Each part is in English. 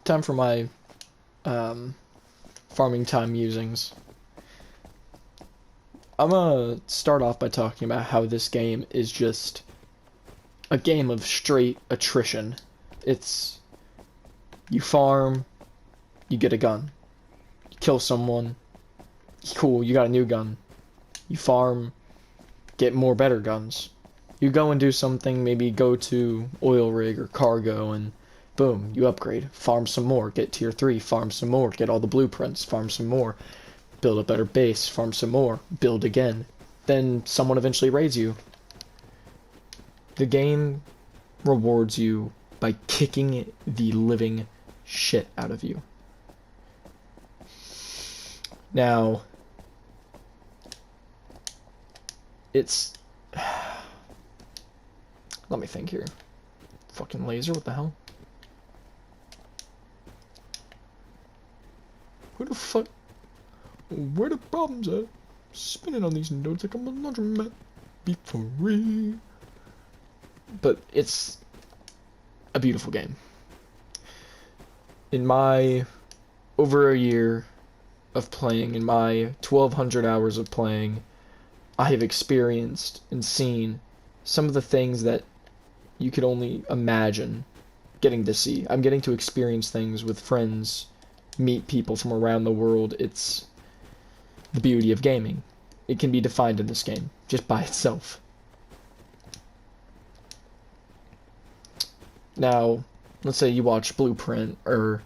time for my farming time musings. I'm gonna start off by talking about how this game is just a game of straight attrition. It's you farm, you get a gun. You kill someone, cool, you got a new gun. You farm, get more better guns. You go and do something, maybe go to oil rig or cargo, and boom, you upgrade. Farm some more, get tier 3, farm some more, get all the blueprints, farm some more, build a better base, farm some more, build again. Then someone eventually raids you. The game rewards you by kicking the living shit out of you. Now, it's... Let me think here. Fucking laser, what the hell? Who the fuck... Where the problems at? Spinning on these notes like I'm a laundromat. Be free. But it's a beautiful game. In my over a year of playing, in my 1,200 hours of playing, I have experienced and seen some of the things that you could only imagine getting to see. I'm getting to experience things with friends, meet people from around the world. It's the beauty of gaming. It can be defined in this game, just by itself. Now, let's say you watch Blueprint, or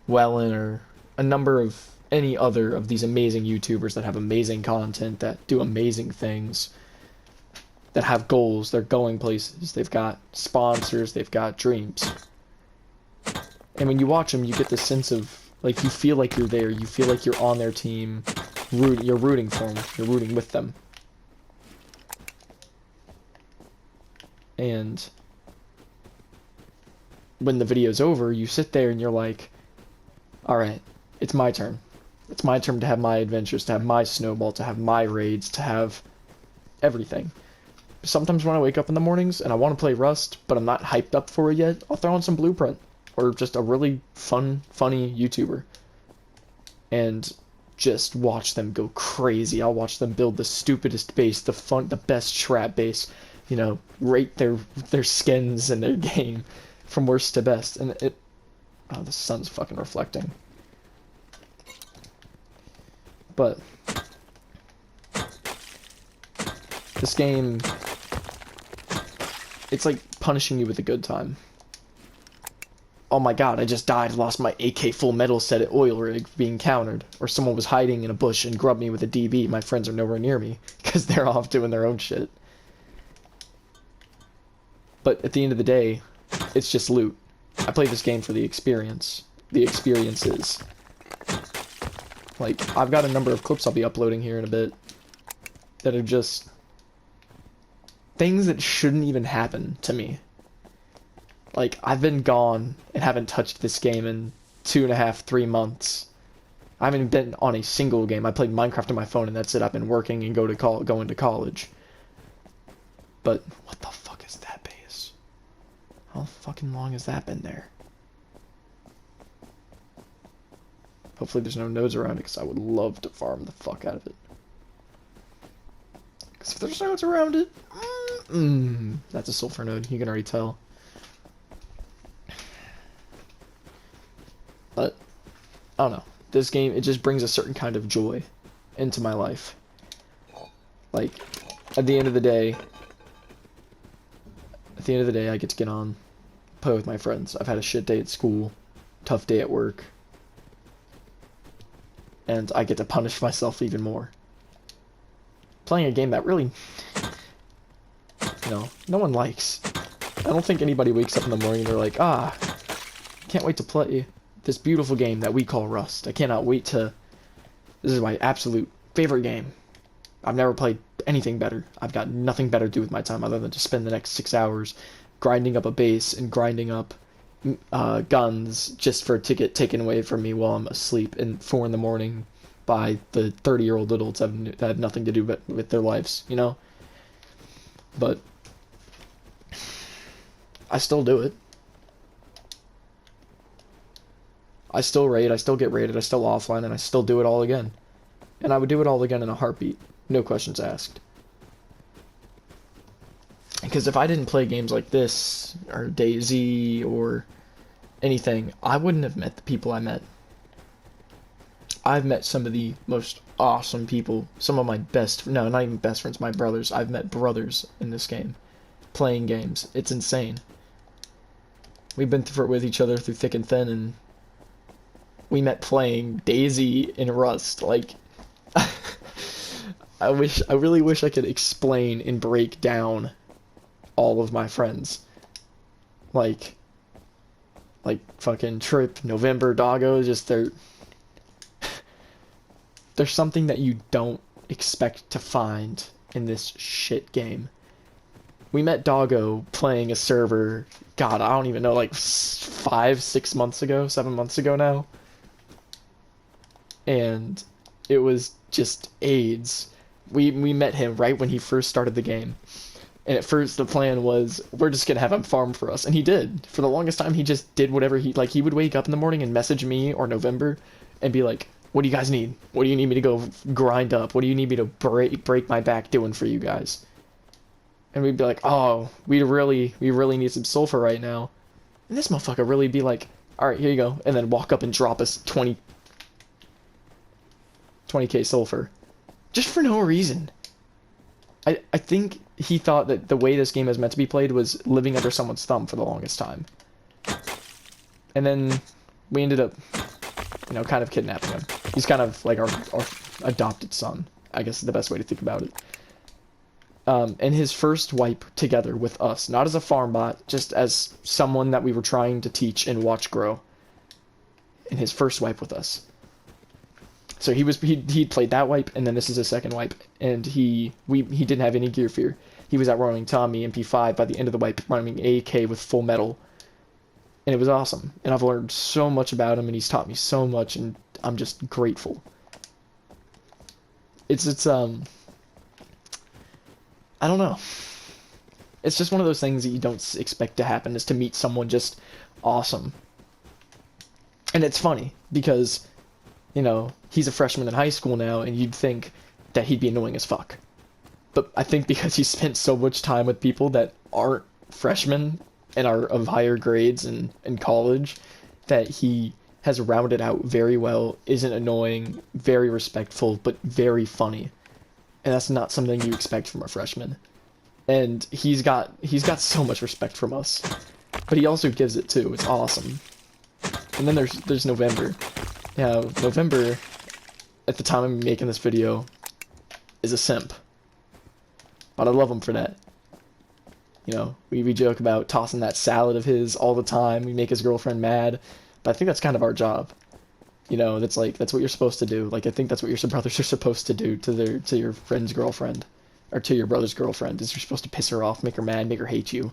Wellen, or a number of any other of these amazing YouTubers that have amazing content, that do amazing things, that have goals, they're going places, they've got sponsors, they've got dreams. And when you watch them, you get this sense of, like, you feel like you're there, you feel like you're on their team, you're rooting for them, you're rooting with them. And when the video's over, you sit there and you're like, alright, it's my turn. It's my turn to have my adventures, to have my snowball, to have my raids, to have everything. Sometimes when I wake up in the mornings and I want to play Rust, but I'm not hyped up for it yet, I'll throw on some Blueprint, or just a really funny YouTuber, and just watch them go crazy. I'll watch them build the stupidest base, the best trap base, you know, rate their skins and their game from worst to best, and it... Oh, the sun's fucking reflecting. But this game, it's like punishing you with a good time. Oh my god, I just died, lost my AK full metal set at oil rig being countered. Or someone was hiding in a bush and grubbed me with a DB. My friends are nowhere near me, because they're off doing their own shit. But at the end of the day, it's just loot. I play this game for the experience. The experiences. Like, I've got a number of clips I'll be uploading here in a bit that are just things that shouldn't even happen to me. Like, I've been gone and haven't touched this game in 2.5, 3 months. I haven't even been on a single game. I played Minecraft on my phone and that's it. I've been working and going to college. But what the fuck is that base? How fucking long has that been there? Hopefully there's no nodes around it, because I would love to farm the fuck out of it. Because if there's nodes around it... that's a sulfur node, you can already tell. But, I don't know. This game, it just brings a certain kind of joy into my life. Like, at the end of the day, I get to get on, play with my friends. I've had a shit day at school, tough day at work, and I get to punish myself even more. Playing a game that really, you know, no one likes. I don't think anybody wakes up in the morning and they're like, can't wait to play this beautiful game that we call Rust. I cannot wait to... This is my absolute favorite game. I've never played anything better. I've got nothing better to do with my time other than to spend the next 6 hours grinding up a base and grinding up guns just for it to get taken away from me while I'm asleep at 4 in the morning by the 30-year-old adults that have nothing to do with their lives, you know? But I still do it. I still raid, I still get raided, I still offline, and I still do it all again. And I would do it all again in a heartbeat. No questions asked. Because if I didn't play games like this, or DayZ, or anything, I wouldn't have met the people I met. I've met some of the most awesome people, some of my best, no, not even best friends, my brothers. I've met brothers in this game, playing games. It's insane. We've been through it with each other through thick and thin, and we met playing DayZ and Rust. Like, I really wish I could explain and break down all of my friends. Like fucking Trip, November, Doggo, just there's something that you don't expect to find in this shit game. We met Doggo playing a server, God, I don't even know, like 5-6 months ago, 7 months ago now. And it was just AIDS. We met him right when he first started the game. And at first the plan was, we're just gonna have him farm for us. And he did. For the longest time, he just did whatever he would wake up in the morning and message me or November and be like, what do you guys need? What do you need me to go grind up? What do you need me to break my back doing for you guys? And we'd be like, oh, we really need some sulfur right now. And this motherfucker really be like, alright, here you go. And then walk up and drop us 20k sulfur. Just for no reason. I think he thought that the way this game is meant to be played was living under someone's thumb for the longest time. And then we ended up, kind of kidnapping him. He's kind of like our adopted son, I guess is the best way to think about it. And his first wipe together with us, not as a farm bot, just as someone that we were trying to teach and watch grow. And his first wipe with us. So he played that wipe, and then this is his second wipe, and he didn't have any gear fear. He was out running Tommy MP5 by the end of the wipe, running AK with full metal, and it was awesome. And I've learned so much about him, and he's taught me so much, and I'm just grateful. It's I don't know. It's just one of those things that you don't expect to happen, is to meet someone just awesome. And it's funny because, he's a freshman in high school now, and you'd think that he'd be annoying as fuck. But I think because he spent so much time with people that aren't freshmen and are of higher grades in college, that he has rounded out very well, isn't annoying, very respectful, but very funny. And that's not something you expect from a freshman. And he's got so much respect from us. But he also gives it too. It's awesome. And then there's November. Yeah, November, at the time I'm making this video, is a simp. But I love him for that. We joke about tossing that salad of his all the time. We make his girlfriend mad. But I think that's kind of our job. That's what you're supposed to do. Like, I think that's what your brothers are supposed to do to your friend's girlfriend. Or to your brother's girlfriend, is you're supposed to piss her off, make her mad, make her hate you.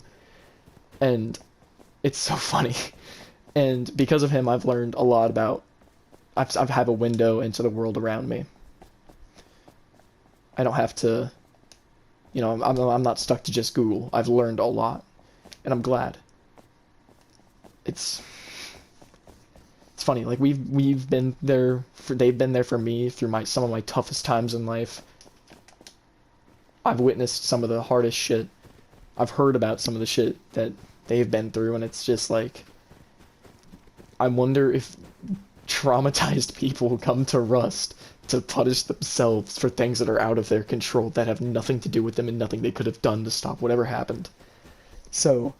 And it's so funny. And because of him, I've learned a lot about... I've had a window into the world around me. I don't have to... I'm not stuck to just Google. I've learned a lot. And I'm glad. It's funny, like, we've been there... they've been there for me through some of my toughest times in life. I've witnessed some of the hardest shit. I've heard about some of the shit that they've been through, and it's just like... I wonder if traumatized people come to Rust to punish themselves for things that are out of their control, that have nothing to do with them and nothing they could have done to stop whatever happened. So...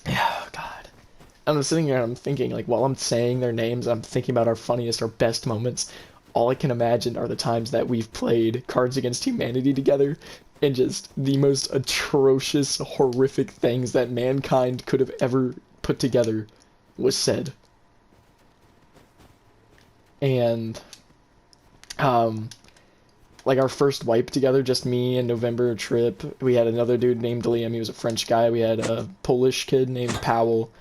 yeah, God. I'm sitting here and I'm thinking, like, while I'm saying their names, I'm thinking about our funniest, our best moments. All I can imagine are the times that we've played Cards Against Humanity together, and just the most atrocious, horrific things that mankind could have ever put together was said. And, like, our first wipe together, just me and November, Trip, we had another dude named Liam, he was a French guy, we had a Polish kid named Powell,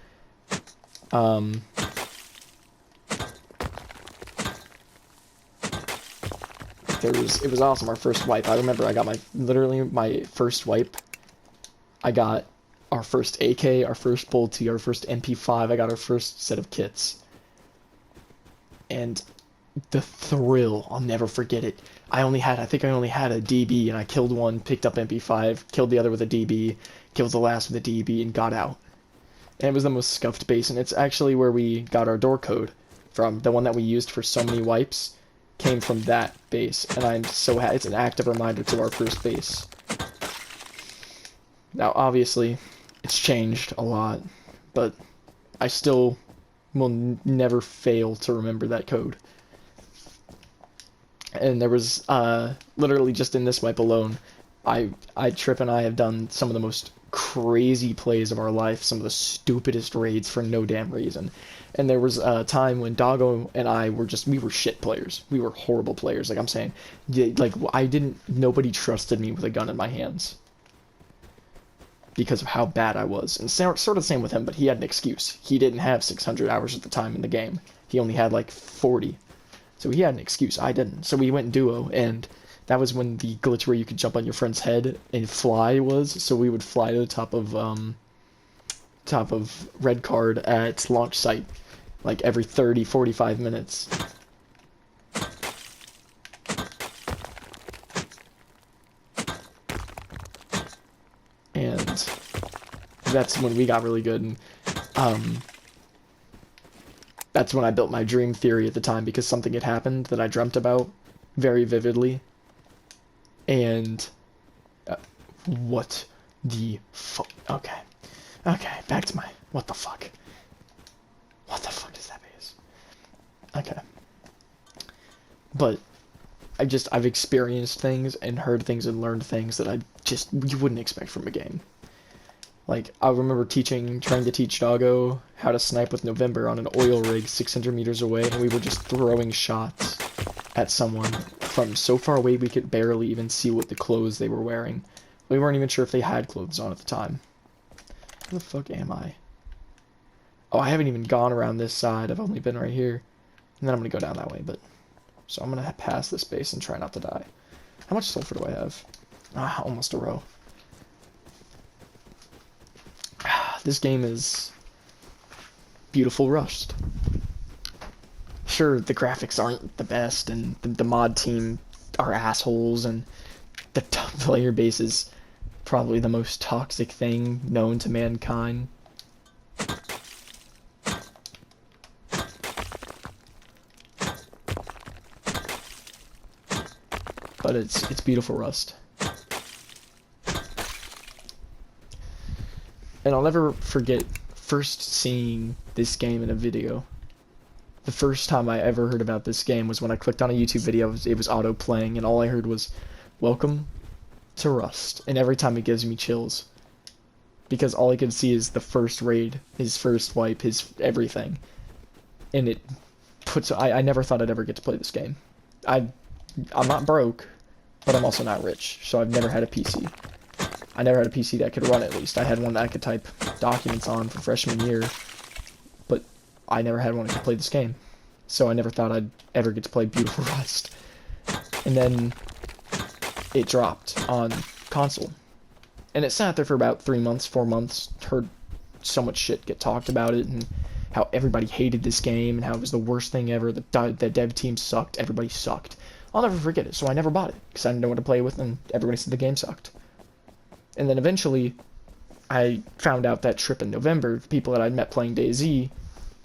it was awesome, our first wipe. I remember I got literally my first wipe. I got our first AK, our first Bolty, our first MP5, I got our first set of kits. and the thrill, I'll never forget it. I think I only had a DB, and I killed one, picked up MP5, killed the other with a DB, killed the last with a DB, and got out. And it was the most scuffed base, and it's actually where we got our door code from. The one that we used for so many wipes came from that base, and I'm so happy. It's an active reminder to our first base. Now, obviously, it's changed a lot, but I still will never fail to remember that code. And there was, literally just in this wipe alone, Trip and I have done some of the most crazy plays of our life, some of the stupidest raids for no damn reason. And there was a time when Doggo and I were we were shit players. We were horrible players, like I'm saying. Nobody trusted me with a gun in my hands because of how bad I was. And sort of the same with him, but he had an excuse. He didn't have 600 hours at the time in the game. He only had like 40. So he had an excuse. I didn't. So we went duo, and that was when the glitch where you could jump on your friend's head and fly was. So we would fly to the top of red card at launch site, like every 30, 45 minutes. And that's when we got really good, and that's when I built my dream theory at the time, because something had happened that I dreamt about very vividly. And what the fuck? Okay, back to my what the fuck. What the fuck is that base? Okay, but I've experienced things and heard things and learned things that you wouldn't expect from a game. Like, I remember trying to teach Doggo how to snipe with November on an oil rig 600 meters away, and we were just throwing shots at someone from so far away we could barely even see what the clothes they were wearing. We weren't even sure if they had clothes on at the time. Where the fuck am I? Oh, I haven't even gone around this side. I've only been right here. And then I'm gonna go down that way, but... So I'm gonna pass this base and try not to die. How much sulfur do I have? Almost a row. This game is beautiful Rust. Sure, the graphics aren't the best, and the mod team are assholes, and the player base is probably the most toxic thing known to mankind. But it's beautiful Rust. And I'll never forget first seeing this game in a video. The first time I ever heard about this game was when I clicked on a YouTube video. It was auto-playing, and all I heard was, "Welcome to Rust." And every time it gives me chills. Because all I could see is the first raid, his first wipe, his everything. And it puts... I never thought I'd ever get to play this game. I'm not broke, but I'm also not rich, so I've never had a PC. I never had a PC that could run, at least. I had one that I could type documents on for freshman year, but I never had one that could play this game. So I never thought I'd ever get to play beautiful Rust. And then it dropped on console. And it sat there for about 3 months, 4 months, heard so much shit get talked about it, and how everybody hated this game, and how it was the worst thing ever, the dev team sucked, everybody sucked. I'll never forget it, so I never bought it, because I didn't know what to play with, and everybody said the game sucked. And then eventually, I found out that Trip in November, the people that I'd met playing DayZ,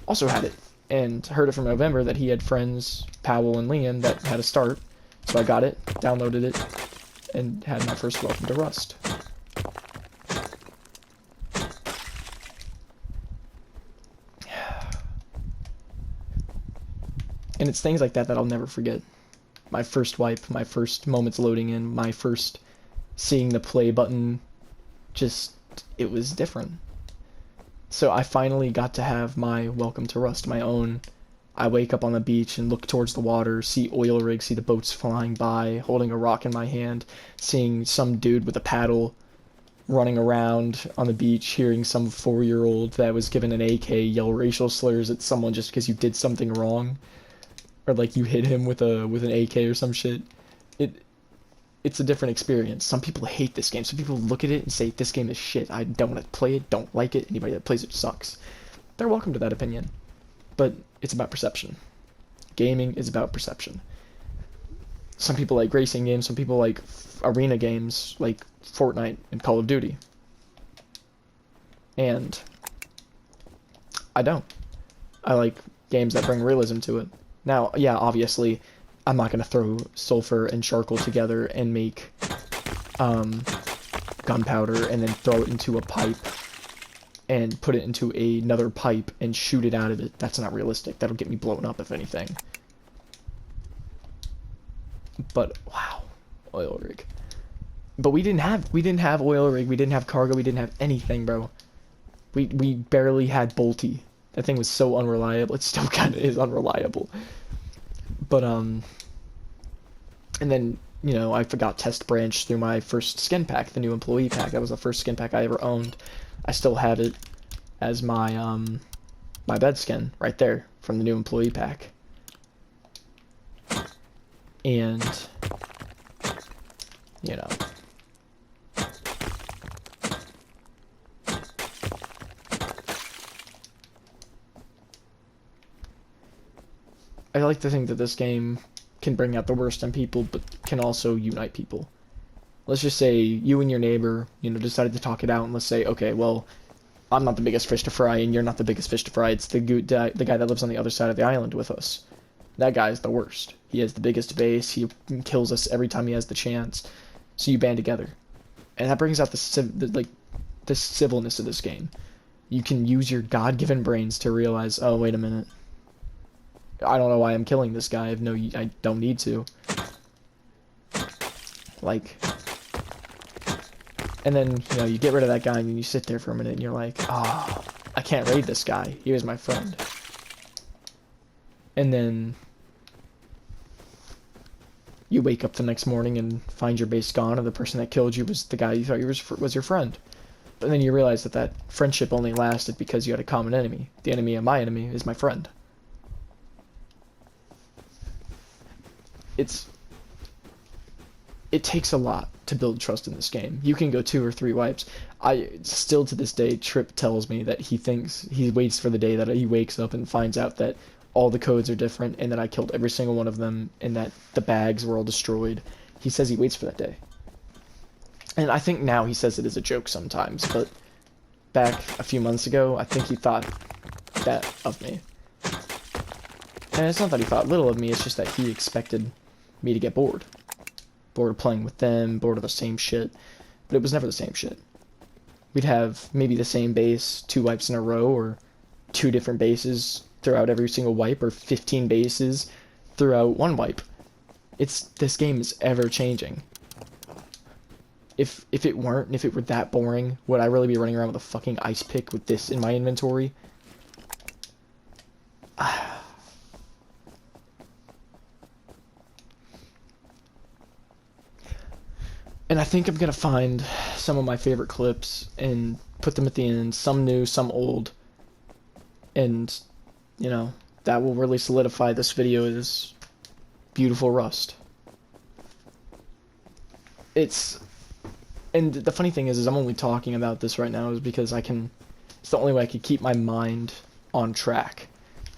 also had it. And heard it from November that he had friends, Powell and Liam, that had a start. So I got it, downloaded it, and had my first welcome to Rust. And it's things like that that I'll never forget. My first wipe, my first moments loading in, my first seeing the play button, it was different. So I finally got to have my welcome to Rust, my own. I wake up on the beach and look towards the water, see oil rigs, see the boats flying by, holding a rock in my hand, seeing some dude with a paddle running around on the beach, hearing some 4-year-old that was given an AK yell racial slurs at someone just because you did something wrong, or like you hit him with an AK or some shit. It's a different experience. Some people hate this game. Some people look at it and say, this game is shit. I don't want to play it, don't like it. Anybody that plays it sucks. They're welcome to that opinion. But it's about perception. Gaming is about perception. Some people like racing games, some people like arena games like Fortnite and Call of Duty. And I don't. I like games that bring realism to it. Now, yeah, obviously, I'm not going to throw sulfur and charcoal together and make gunpowder and then throw it into a pipe and put it into another pipe and shoot it out of it. That's not realistic. That'll get me blown up, if anything. But, wow. Oil rig. But we didn't have oil rig, we didn't have cargo, we didn't have anything, bro. We barely had Bolty. That thing was so unreliable. It still kind of is unreliable. But, and then, you know, I forgot Test Branch through my first skin pack, the new employee pack. That was the first skin pack I ever owned. I still have it as my, my bed skin right there from the new employee pack. And, you know. I like to think that this game can bring out the worst in people, but can also unite people. Let's just say you and your neighbor, you know, decided to talk it out, and let's say, okay, well, I'm not the biggest fish to fry, and you're not the biggest fish to fry. It's the guy that lives on the other side of the island with us. That guy is the worst. He has the biggest base. He kills us every time he has the chance. So you band together, and that brings out the civilness of this game. You can use your God-given brains to realize, oh, wait a minute. I don't know why I'm killing this guy. I don't need to. Like, and then, you know, you get rid of that guy and you sit there for a minute and you're like, ah, oh, I can't raid this guy. He was my friend. And then you wake up the next morning and find your base gone, and the person that killed you was the guy you thought was your friend. But then you realize that friendship only lasted because you had a common enemy. The enemy of my enemy is my friend. It takes a lot to build trust in this game. You can go 2 or 3 wipes. Still to this day, Trip tells me that he waits for the day that he wakes up and finds out that all the codes are different and that I killed every single one of them and that the bags were all destroyed. He says he waits for that day. And I think now he says it as a joke sometimes, but back a few months ago, I think he thought that of me. And it's not that he thought little of me, it's just that he expected me to get bored. Bored of playing with them, bored of the same shit. But it was never the same shit. We'd have maybe the same base 2 wipes in a row, or 2 different bases throughout every single wipe, or 15 bases throughout 1 wipe. This game is ever changing. If it weren't, and if it were that boring, would I really be running around with a fucking ice pick with this in my inventory? And I think I'm going to find some of my favorite clips and put them at the end, some new, some old. And, you know, that will really solidify this video as beautiful Rust. And the funny thing is I'm only talking about this right now is because it's the only way I can keep my mind on track.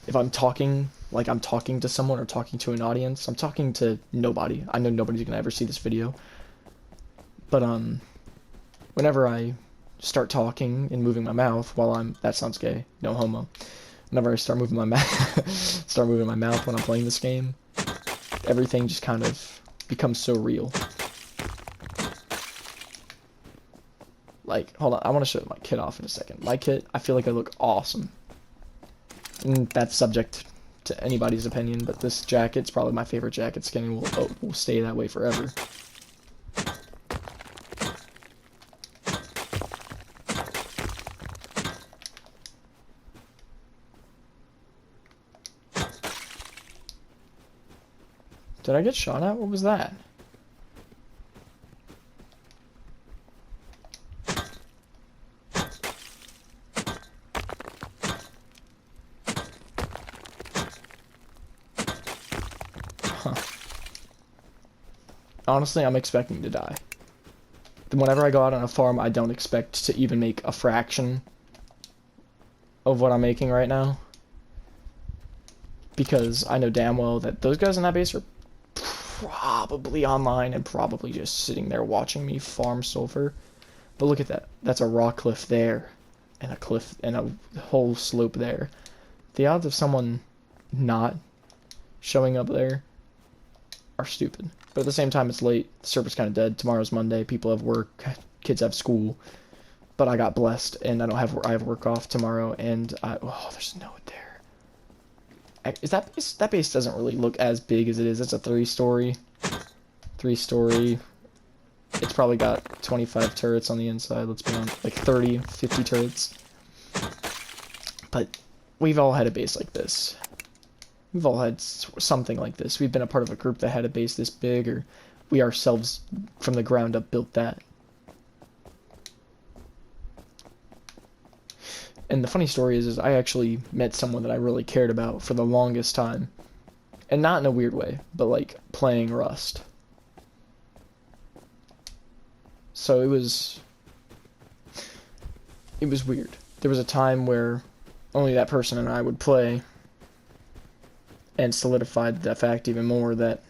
If I'm talking like I'm talking to someone or talking to an audience, I'm talking to nobody. I know nobody's going to ever see this video. But, whenever I start talking and moving my mouth that sounds gay, no homo. Whenever I start moving my mouth when I'm playing this game, everything just kind of becomes so real. Like, hold on, I want to show my kit off in a second. My kit, I feel like I look awesome. And that's subject to anybody's opinion, but this jacket's probably my favorite jacket skin and will stay that way forever. Did I get shot at? What was that? Huh. Honestly, I'm expecting to die. Whenever I go out on a farm, I don't expect to even make a fraction of what I'm making right now. because I know damn well that those guys in that base are probably online and probably just sitting there watching me farm sulfur. But look at that. That's a rock cliff there, and a cliff and a whole slope there. The odds of someone not showing up there are stupid. But at the same time, it's late. The server's kind of dead. Tomorrow's Monday. People have work. Kids have school. But I got blessed, and I have work off tomorrow. And there's no one there. Is that base doesn't really look as big as it is. It's a three-story. It's probably got 25 turrets on the inside. Let's be honest, like 30, 50 turrets. But we've all had a base like this. We've all had something like this. We've been a part of a group that had a base this big, or we ourselves, from the ground up, built that. And the funny story is I actually met someone that I really cared about for the longest time. And not in a weird way, but like playing Rust. So it was weird. There was a time where only that person and I would play, and solidified the fact even more that,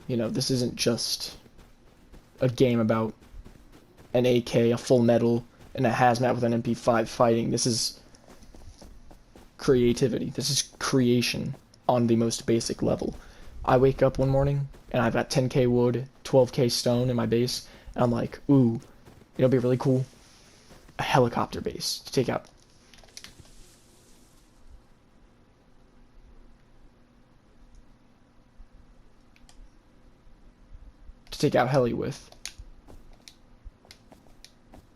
you know, this isn't just a game about an AK, a full metal, and a hazmat with an MP5 fighting. This is creativity. This is creation on the most basic level. I wake up one morning, and I've got 10k wood, 12k stone in my base, and I'm like, ooh, it'll be really cool. A helicopter base to take out. Heli with.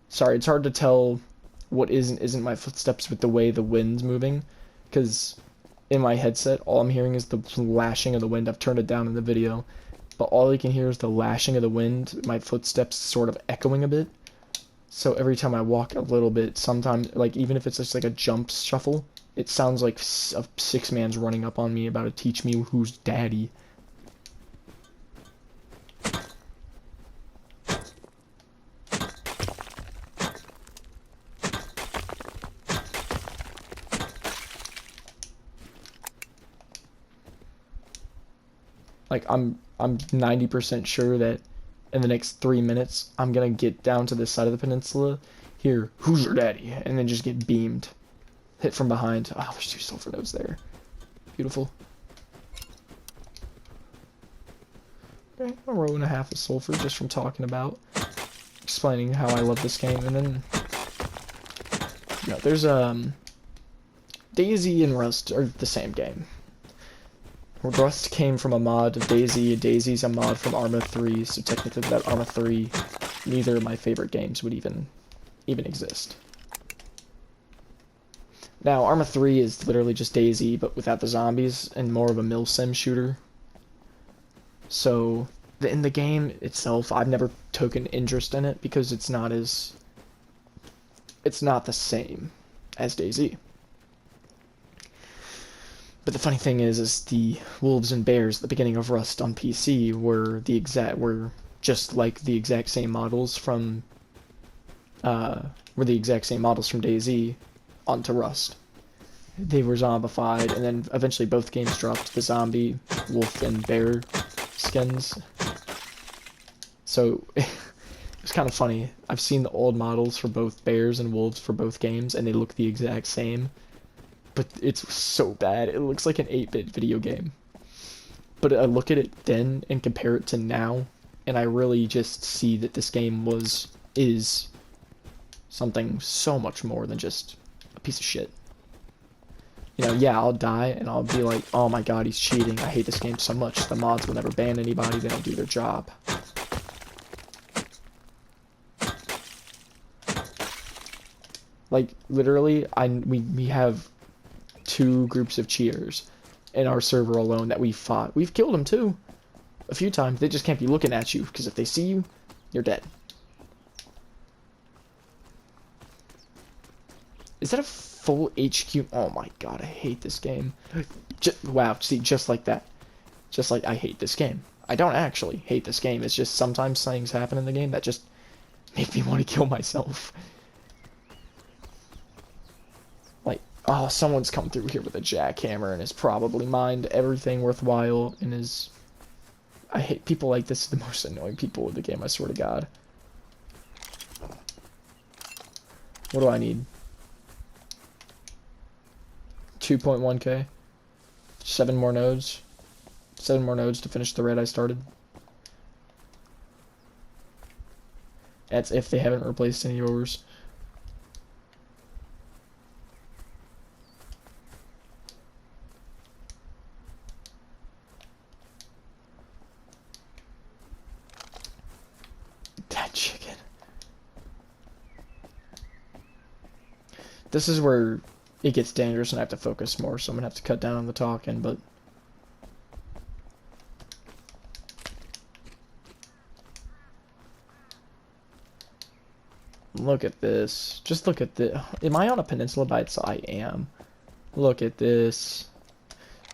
Sorry, it's hard to tell what is and isn't my footsteps with the way the wind's moving, because in my headset, all I'm hearing is the lashing of the wind. I've turned it down in the video, but all you can hear is the lashing of the wind, my footsteps sort of echoing a bit. So every time I walk a little bit, sometimes, like, even if it's just like a jump shuffle, it sounds like a 6-man's running up on me about to teach me who's daddy. Like, I'm 90% sure that in the next 3 minutes, I'm gonna get down to this side of the peninsula, hear, who's your daddy? And then just get beamed. Hit from behind. Oh, there's 2 sulfur nodes there. Beautiful. Okay, a row and a half of sulfur just from talking about, explaining how I love this game. And then, you know, there's, Daisy and Rust are the same game. Rust came from a mod of Daisy. Daisy's a mod from Arma 3, so technically without Arma 3, neither of my favorite games would even exist. Now, Arma 3 is literally just Daisy, but without the zombies, and more of a milsim shooter. So, in the game itself, I've never taken interest in it, because it's not the same as Daisy. But the funny thing is the wolves and bears at the beginning of Rust on PC were just like the exact same models from Daisy onto Rust. They were zombified, and then eventually both games dropped the zombie, wolf, and bear skins. So it's kind of funny. I've seen the old models for both bears and wolves for both games, and they look the exact same. But it's so bad. It looks like an 8-bit video game. But I look at it then and compare it to now, and I really just see that this game is something so much more than just a piece of shit. You know, yeah, I'll die and I'll be like, oh my god, he's cheating. I hate this game so much. The mods will never ban anybody. They don't do their job. Like, literally, we have 2 groups of cheaters in our server alone that we fought. We've killed them too a few times. They just can't be looking at you, because if they see you, you're dead. Is that a full HQ? Oh my god, I hate this game. Wow, see, just like that. Just like I hate this game. I don't actually hate this game. It's just sometimes things happen in the game that just make me want to kill myself. Like, Oh, someone's come through here with a jackhammer and has probably mined everything worthwhile and is... I hate people like this. The most annoying people in the game, I swear to God. What do I need? 2.1k? 7 more nodes? 7 more nodes to finish the raid I started. That's if they haven't replaced any ores. That chicken. This is where it gets dangerous and I have to focus more, so I'm gonna have to cut down on the talking, but... Look at this. Just look at this. Am I on a peninsula by itself? I am. Look at this.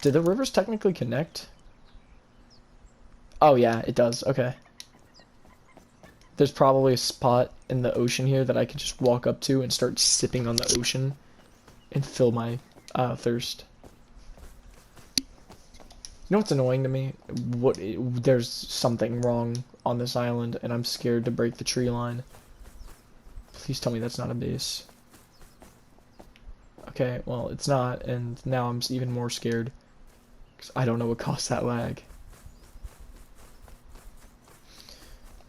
Do the rivers technically connect? Oh yeah, it does. Okay. There's probably a spot in the ocean here that I could just walk up to and start sipping on the ocean and fill my thirst. You know what's annoying to me? There's something wrong on this island and I'm scared to break the tree line. Please tell me that's not a base. Okay, well, it's not, and now I'm even more scared. Because I don't know what caused that lag.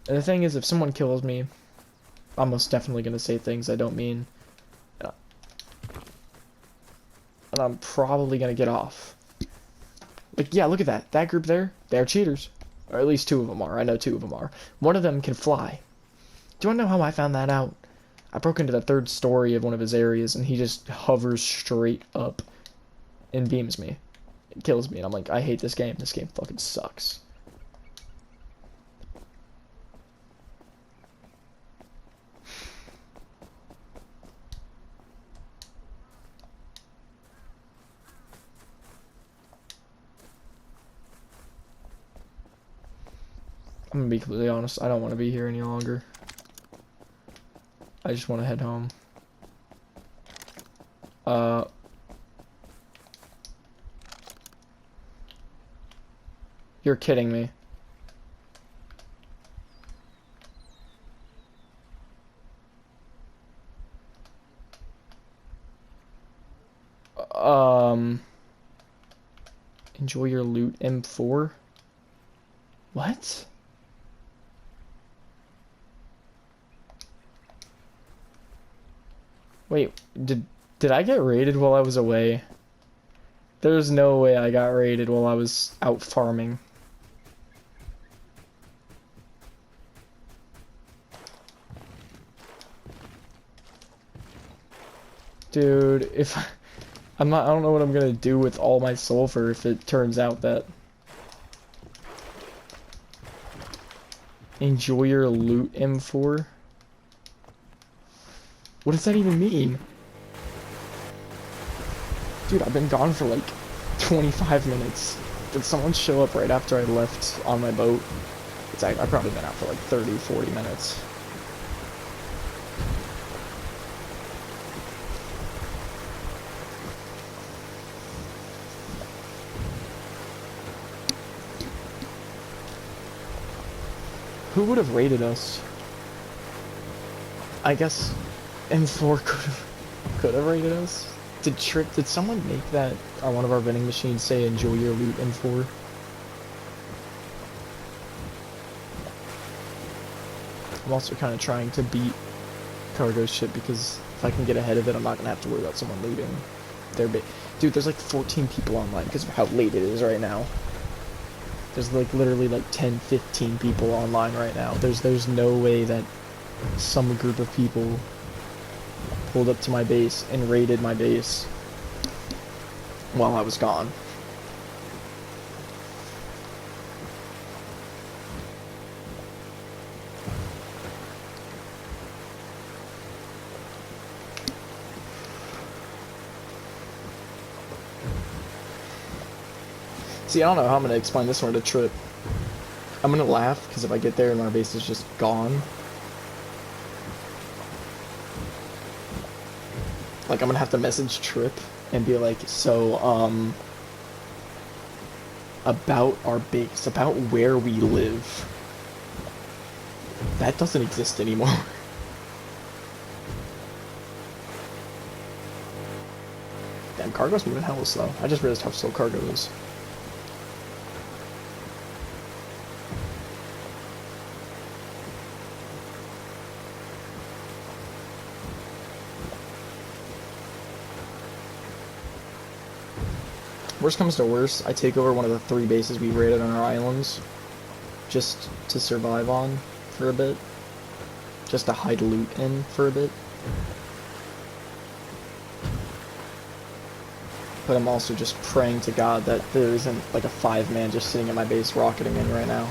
And the thing is, if someone kills me, I'm most definitely going to say things I don't mean. And I'm probably going to get off. Like, yeah, look at that. That group there, they're cheaters. Or at least 2 of them are. I know 2 of them are. One of them can fly. Do you want to know how I found that out? I broke into the 3rd story of one of his areas, and he just hovers straight up and beams me. It kills me, and I'm like, I hate this game. This game fucking sucks. I'm gonna be completely honest, I don't want to be here any longer. I just want to head home. You're kidding me. Enjoy your loot, M4? What? Wait, did I get raided while I was away? There's no way I got raided while I was out farming. Dude, if I don't know what I'm gonna do with all my sulfur if it turns out that... Enjoy your loot, M4? What does that even mean? Dude, I've been gone for like 25 minutes. Did someone show up right after I left on my boat? I've probably been out for like 30, 40 minutes. Who would have raided us? I guess M4 could have raided us. Did someone make that on one of our vending machines say enjoy your loot M4? I'm also kind of trying to beat cargo ship because if I can get ahead of it, I'm not gonna have to worry about someone looting their bait. Dude, there's like 14 people online because of how late it is right now. There's like literally like 10, 15 people online right now. There's no way that some group of people pulled up to my base and raided my base while I was gone. See, I don't know how I'm going to explain this one to Trip. I'm going to laugh, because if I get there and our base is just gone... Like, I'm going to have to message Trip and be like, so, about our base, about where we live. That doesn't exist anymore. Damn, cargo's moving hella slow. I just realized how slow cargo is. Worst comes to worst, I take over one of the 3 bases we raided on our islands, just to survive on for a bit, just to hide loot in for a bit. But I'm also just praying to God that there isn't like a 5-man just sitting at my base rocketing in right now.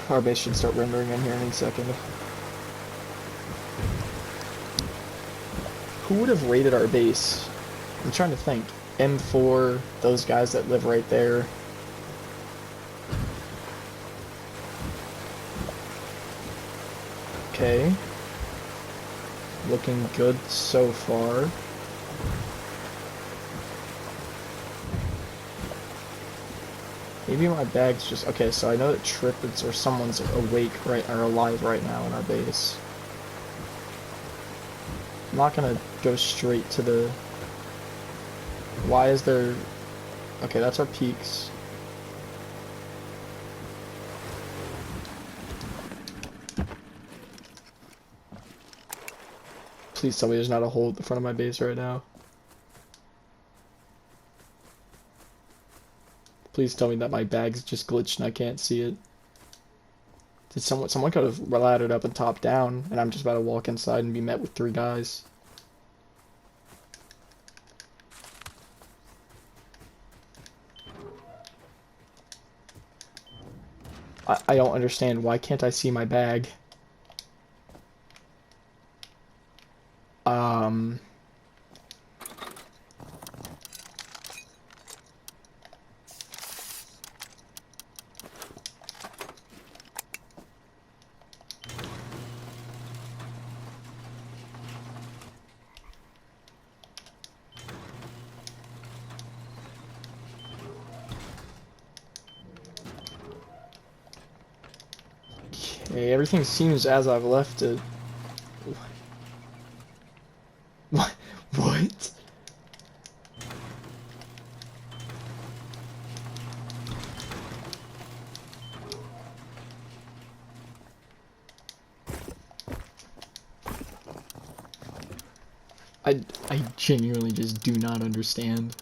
Our base should start rendering in here any second. Who would have raided our base? I'm trying to think. M4, those guys that live right there. Okay. Looking good so far. Maybe my bag's just... Okay, so I know that Trippets or someone's awake right, or alive right now in our base. I'm not gonna go straight to the... Why is there... Okay, that's our peaks. Please tell me there's not a hole at the front of my base right now. Please tell me that my bag's just glitched and I can't see it. Did someone could have laddered up and top down, and I'm just about to walk inside and be met with 3 guys. I don't understand. Why can't I see my bag? Okay, everything seems as I've left it. What? What? I genuinely just do not understand.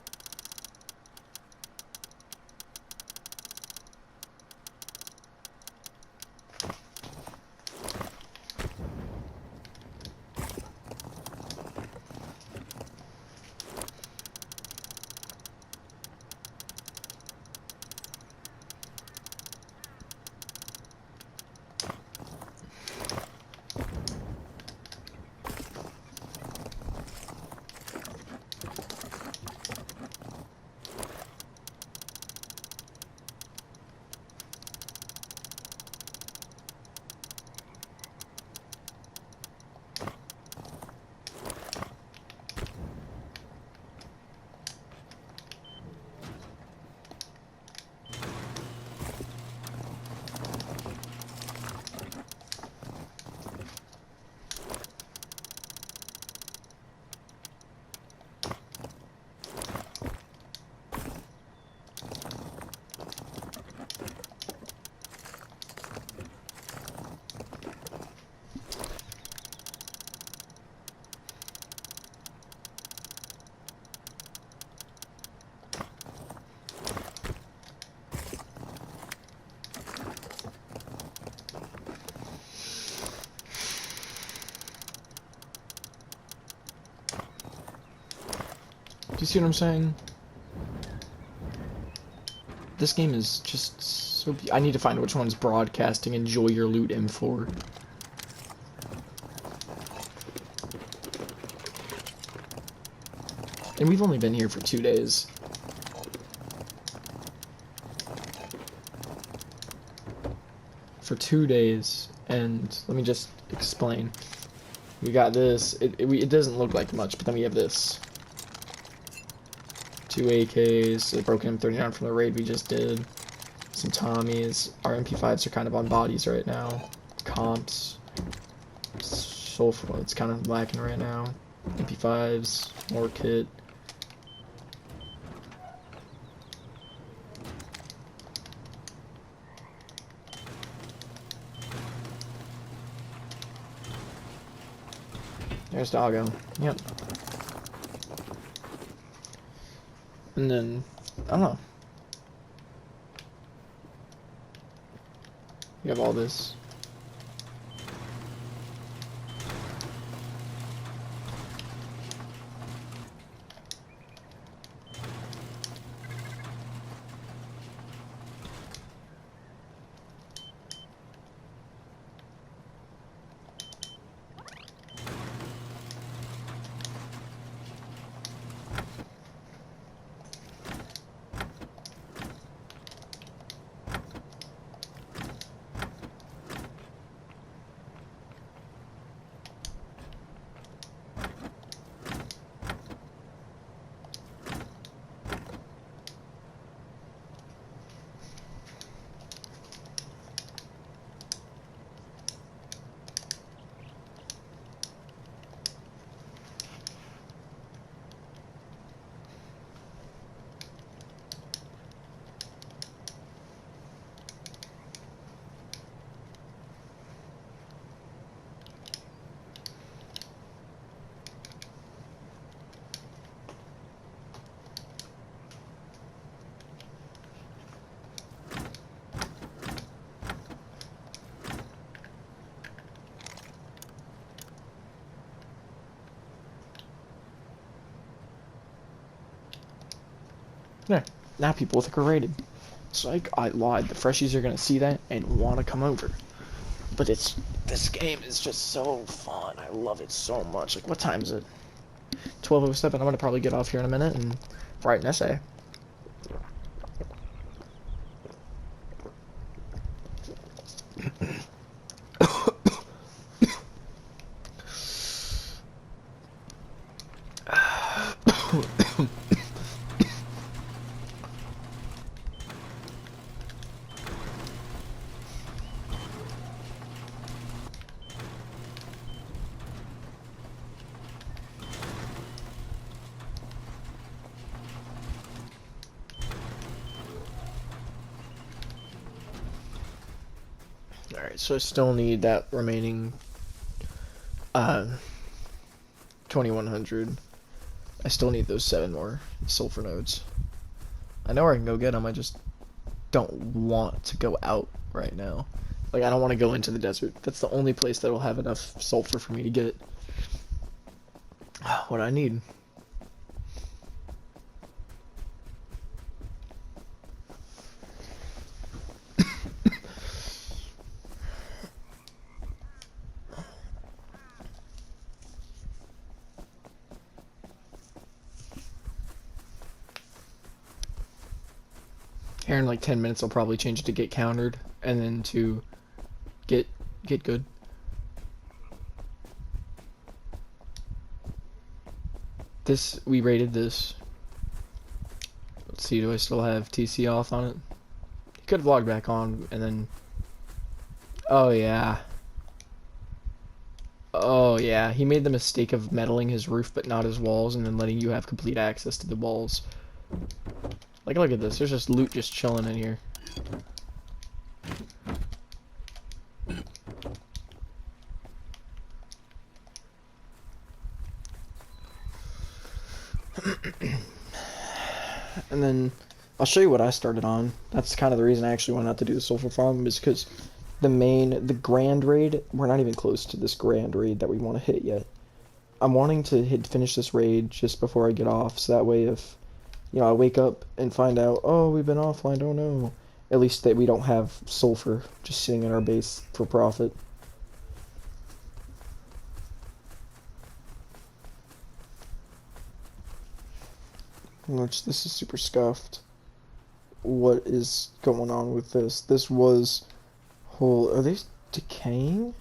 Do you see what I'm saying? This game is just so... I need to find which one's broadcasting Enjoy Your Loot M4. And we've only been here for 2 days. for 2 days, and let me just explain. We got this. It doesn't look like much, but then we have this. 2 AKs, a broken M39 from the raid we just did. Some Tommies. Our MP5s are kind of on bodies right now. Comps. Sulfur, it's kind of lacking right now. MP5s, more kit. There's Doggo. Yep. And then, I don't know. You have all this. Yeah, now people think we're rated. Psych, I lied. The freshies are gonna see that and want to come over. But this game is just so fun. I love it so much. Like, what time is it? 12:07. I'm gonna probably get off here in a minute and write an essay. Alright, so I still need that remaining 2100. I still need those 7 more sulfur nodes. I know where I can go get them, I just don't want to go out right now. Like, I don't want to go into the desert. That's the only place that will have enough sulfur for me to get what I need. Here in like 10 minutes I'll probably change it to get countered and then to get good. This, we rated this. Let's see, do I still have TC off on it? You could have logged back on and then, oh yeah. Oh yeah, he made the mistake of meddling his roof but not his walls and then letting you have complete access to the walls. Like, look at this. There's just loot just chilling in here. And then I'll show you what I started on. That's kind of the reason I actually went out to do the sulfur farm, is because the grand raid, we're not even close to this grand raid that we want to hit yet. I'm wanting to finish this raid just before I get off, so that way if, you know, I wake up and find out, oh, we've been offline, oh no. At least that we don't have sulfur just sitting in our base for profit. Which, this is super scuffed. What is going on with this? This was Are they decaying?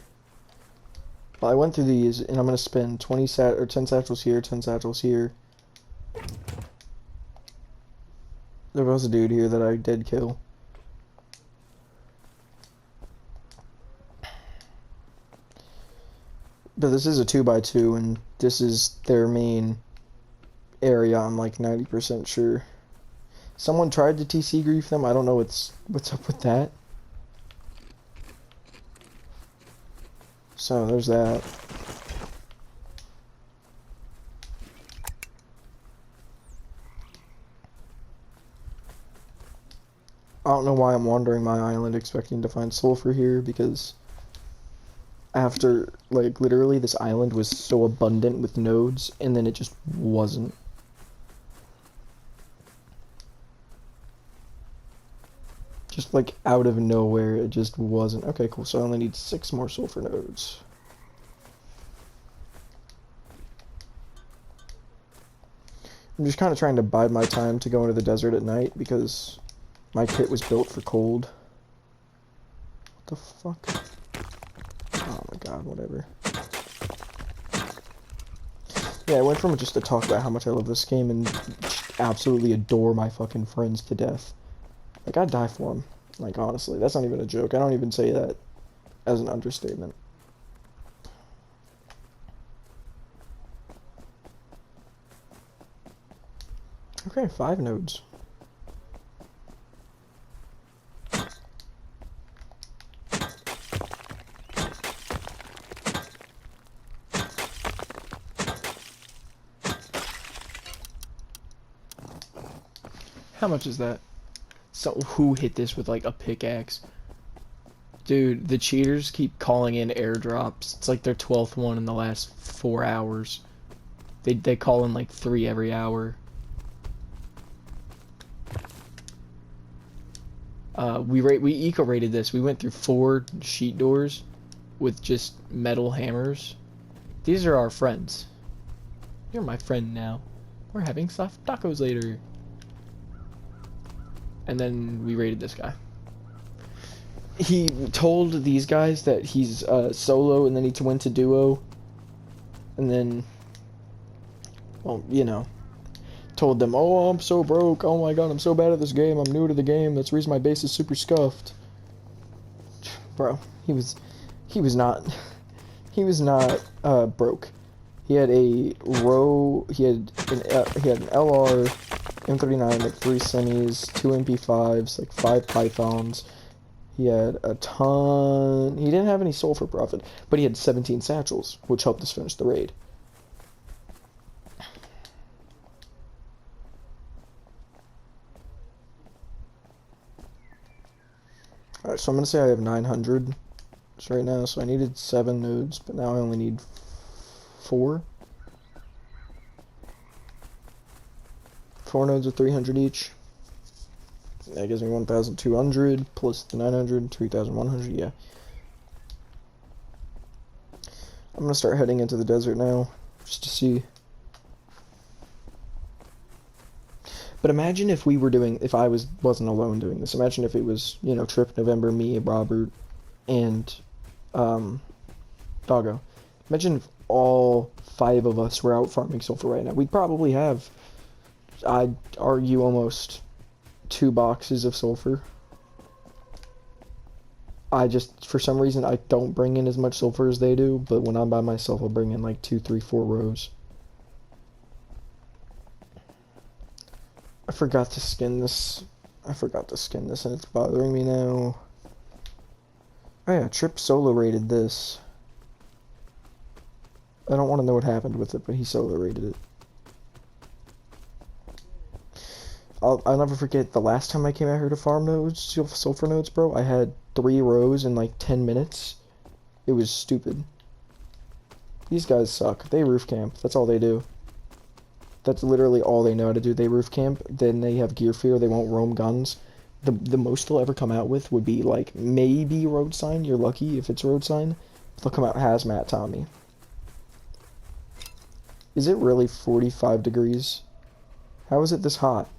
Well, I went through these, and I'm gonna spend 10 satchels here, 10 satchels here. There was a dude here that I did kill. But this is a 2x2, and this is their main area, I'm like 90% sure. Someone tried to TC grief them, I don't know what's up with that. So, there's that. I don't know why I'm wandering my island expecting to find sulfur here, because after, like, literally this island was so abundant with nodes, and then it just wasn't. Just, like, out of nowhere, it just wasn't. Okay, cool, so I only need 6 more sulfur nodes. I'm just kind of trying to bide my time to go into the desert at night, because my kit was built for cold. What the fuck? Oh my god, whatever. Yeah, I went from just to talk about how much I love this game and absolutely adore my fucking friends to death. Like, I'd die for them. Like, honestly, that's not even a joke. I don't even say that as an understatement. Okay, 5 nodes. How much is that? So, who hit this with, like, a pickaxe? Dude, the cheaters keep calling in airdrops. It's like their 12th one in the last 4 hours. They call in, like, 3 every hour. We eco-rated this. We went through 4 sheet doors with just metal hammers. These are our friends. You're my friend now. We're having soft tacos later. And then we raided this guy. He told these guys that he's solo and then he went to duo. And then, well, you know, told them, oh, I'm so broke. Oh my god, I'm so bad at this game. I'm new to the game. That's the reason my base is super scuffed. Bro, he was not broke. He had a row. He had an LR, M39, like 3 semis, 2 MP5s, like 5 pythons. He had a ton. He didn't have any sulfur profit, but he had 17 satchels, which helped us finish the raid. Alright, so I'm gonna say I have 900 right now, so I needed 7 nodes, but now I only need 4. 4 nodes are 300 each. That gives me 1,200 plus the 900, 3,100, yeah. I'm gonna start heading into the desert now, just to see. But imagine if we were doing, if I wasn't alone doing this. Imagine if it was, you know, Trip, November, me, Robert, and Doggo. Imagine if all 5 of us were out farming sulfur right now. We'd probably have, I'd argue, almost 2 boxes of sulfur. I just, for some reason, I don't bring in as much sulfur as they do, but when I'm by myself, I'll bring in like 2, 3, 4 rows. I forgot to skin this. And it's bothering me now. Oh yeah, Trip solo rated this. I don't want to know what happened with it, but he solo rated it. I'll never forget the last time I came out here to farm nodes, sulfur nodes, bro. I had 3 rows in like 10 minutes. It was stupid. These guys suck. They roof camp. That's all they do. That's literally all they know how to do. They roof camp, then they have gear fear, they won't roam guns. The most they'll ever come out with would be like maybe road sign. You're lucky if it's road sign. They'll come out hazmat Tommy. Is it really 45 degrees? How is it this hot?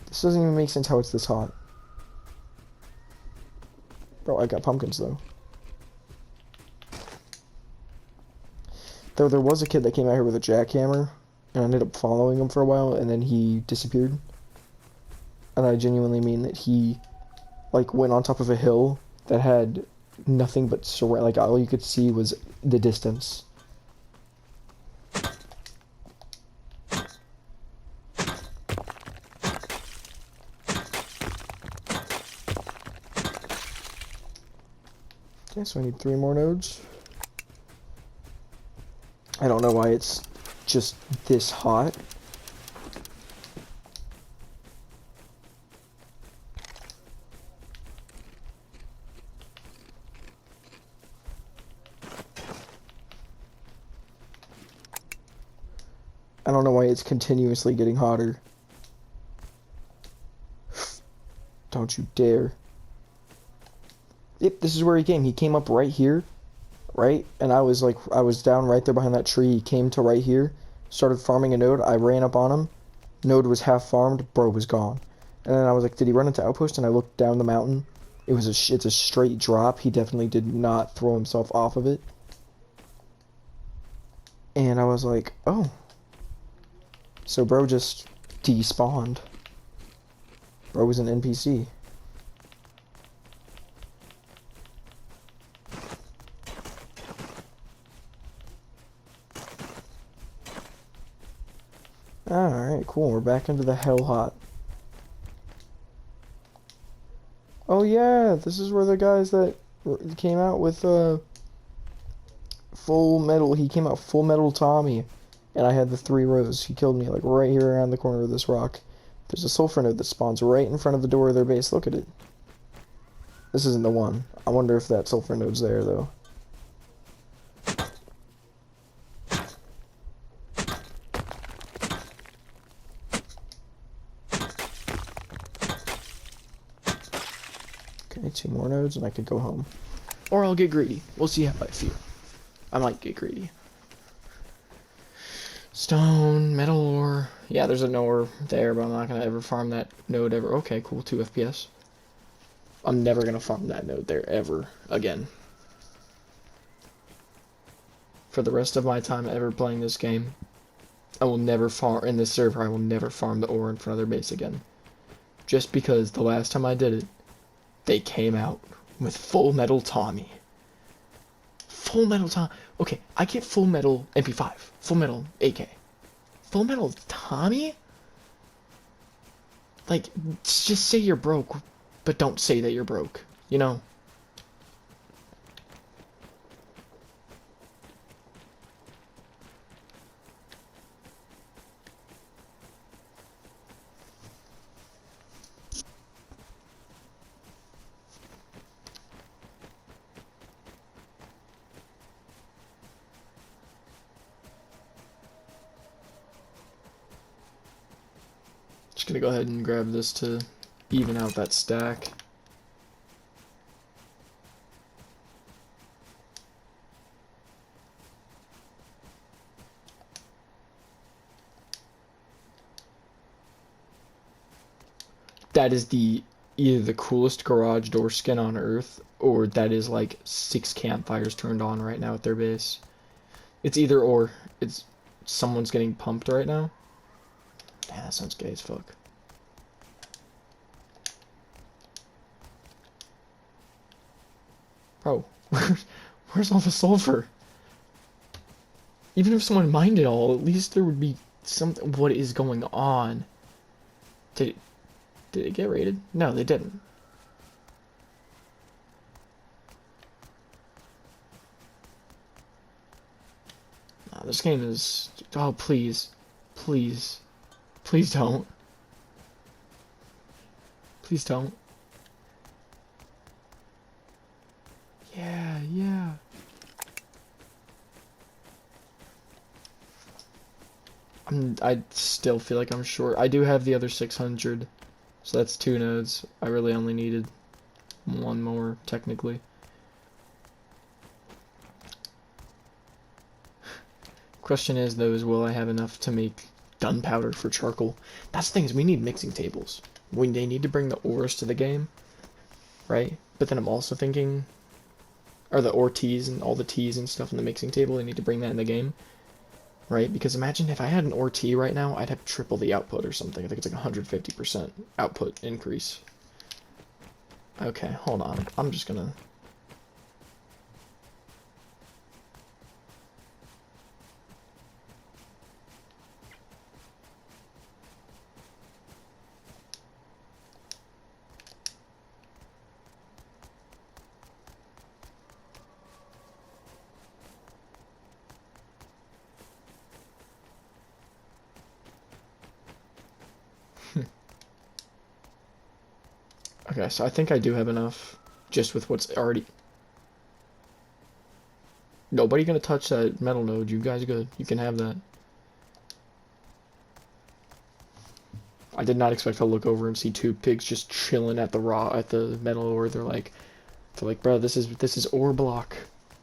This This doesn't even make sense how it's this hot. Bro, I got pumpkins, though. Though there was a kid that came out here with a jackhammer, and I ended up following him for a while, and then he disappeared. And I genuinely mean that he, like, went on top of a hill that had nothing but like, all you could see was the distance. Okay, so I need 3 more nodes. I don't know why it's just this hot. I don't know why it's continuously getting hotter. Don't you dare. Yep, this is where he came. He came up right here, right? And I was down right there behind that tree. He came to right here, started farming a node. I ran up on him. Node was half farmed. Bro was gone. And then I was like, did he run into outpost? And I looked down the mountain. It's a straight drop. He definitely did not throw himself off of it. And I was like, oh. So bro just despawned. Bro was an NPC. Alright, cool. We're back into the hell hot. Oh yeah, this is where the guys that came out with full metal, he came out full metal Tommy. And I had the 3 rows. He killed me like right here around the corner of this rock. There's a sulfur node that spawns right in front of the door of their base. Look at it. This isn't the one. I wonder if that sulfur node's there though. Okay, 2 more nodes and I could go home. Or I'll get greedy. We'll see how I feel. I might get greedy. Stone, metal ore. Yeah, there's an ore there, but I'm not going to ever farm that node ever. Okay, cool, 2 FPS. I'm never going to farm that node there ever again. For the rest of my time ever playing this game, I will never farm, in this server, I will never farm the ore in front of their base again. Just because the last time I did it, they came out with full metal Tommy. Full metal Tommy. Okay, I get full metal MP5, full metal AK. Full metal Tommy? Like, just say you're broke, but don't say that you're broke, you know? Just gonna go ahead and grab this to even out that stack. That is either the coolest garage door skin on earth, or that is like 6 campfires turned on right now at their base. It's either or. It's someone's getting pumped right now. Damn, that sounds gay as fuck. Bro, where's all the sulfur? Even if someone mined it all, at least there would be something. What is going on? Did it get raided? No, they didn't. Nah, this game is... Oh, please. Please. Please don't. Please don't. Yeah, yeah. I still feel like I'm short. I do have the other 600, so that's 2 nodes. I really only needed 1 more, technically. Question is, though, will I have enough to make gunpowder for charcoal? That's the thing, is we need mixing tables. when they need to bring the ores to the game, right? But then I'm also thinking, or the ore teas and all the teas and stuff in the mixing table, they need to bring that in the game, right? Because imagine if I had an ore tea right now, I'd have triple the output or something. I think it's like 150% output increase. Okay, hold on. I'm just gonna... Okay, so I think I do have enough, just with what's already... Nobody gonna touch that metal node. You guys good. You can have that. I did not expect to look over and see two pigs just chilling at the metal ore. They're like, bro, this is ore block.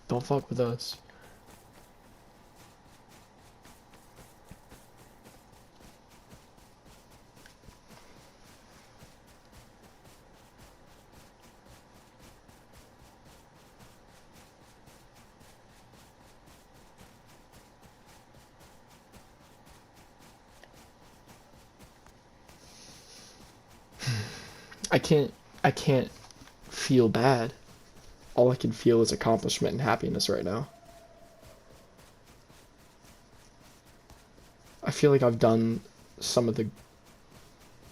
Don't fuck with us. I can't feel bad. All I can feel is accomplishment and happiness right now. I feel like I've done some of the,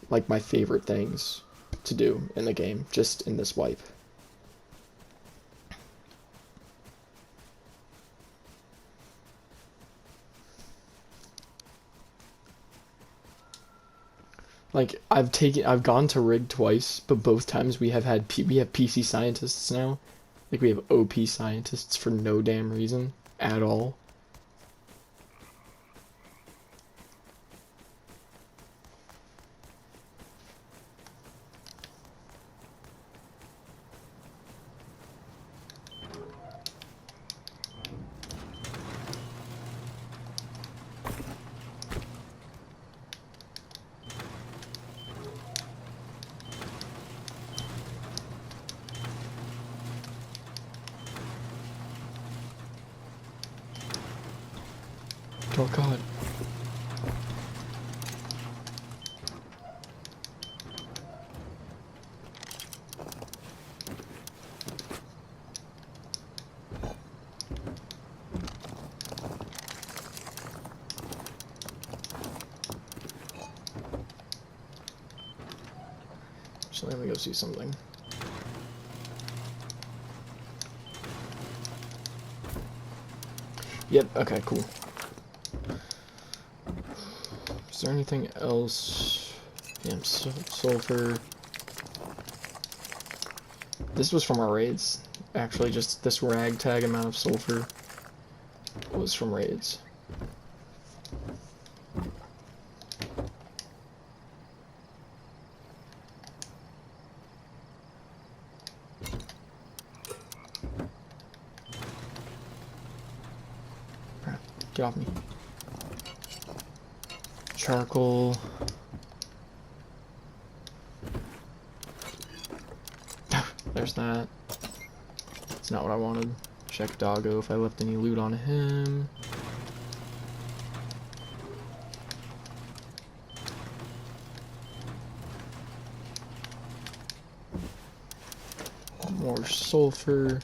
like, my favorite things to do in the game, just in this wipe. Like, I've gone to rig twice, but both times we have PC scientists now. Like, we have OP scientists for no damn reason at all. Oh god. So let me go see something. Yep, okay, cool. Is there anything else? Yeah, sulfur. This was from our raids. Actually, just this ragtag amount of sulfur was from raids. Get off me. Charcoal. There's that. That's not what I wanted. Check Doggo if I left any loot on him. More sulfur.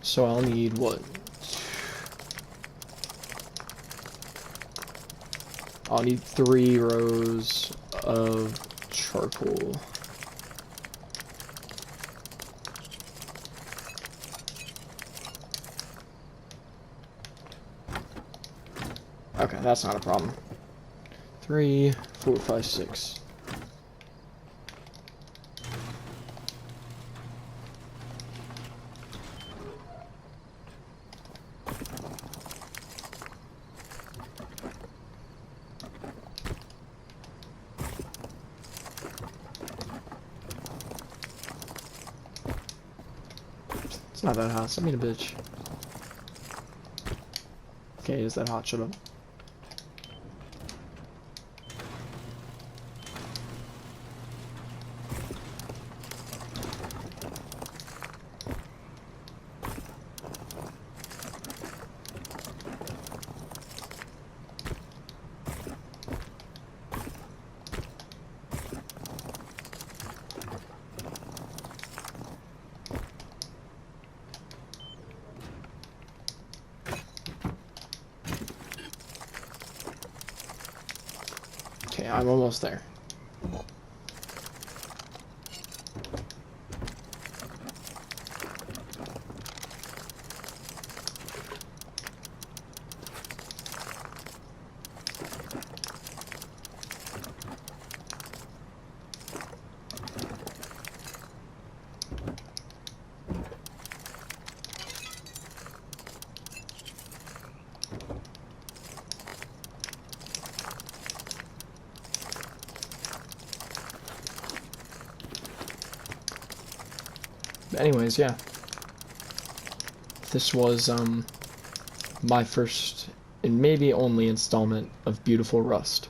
So I'll need what? I'll need 3 rows of charcoal. Okay, that's not a problem. 3, 4, 5, 6. It's not that hot. Send me the bitch. Okay, is that hot? Shut up. Okay, I'm almost there. But anyways, yeah. This was my first and maybe only installment of Beautiful Rust.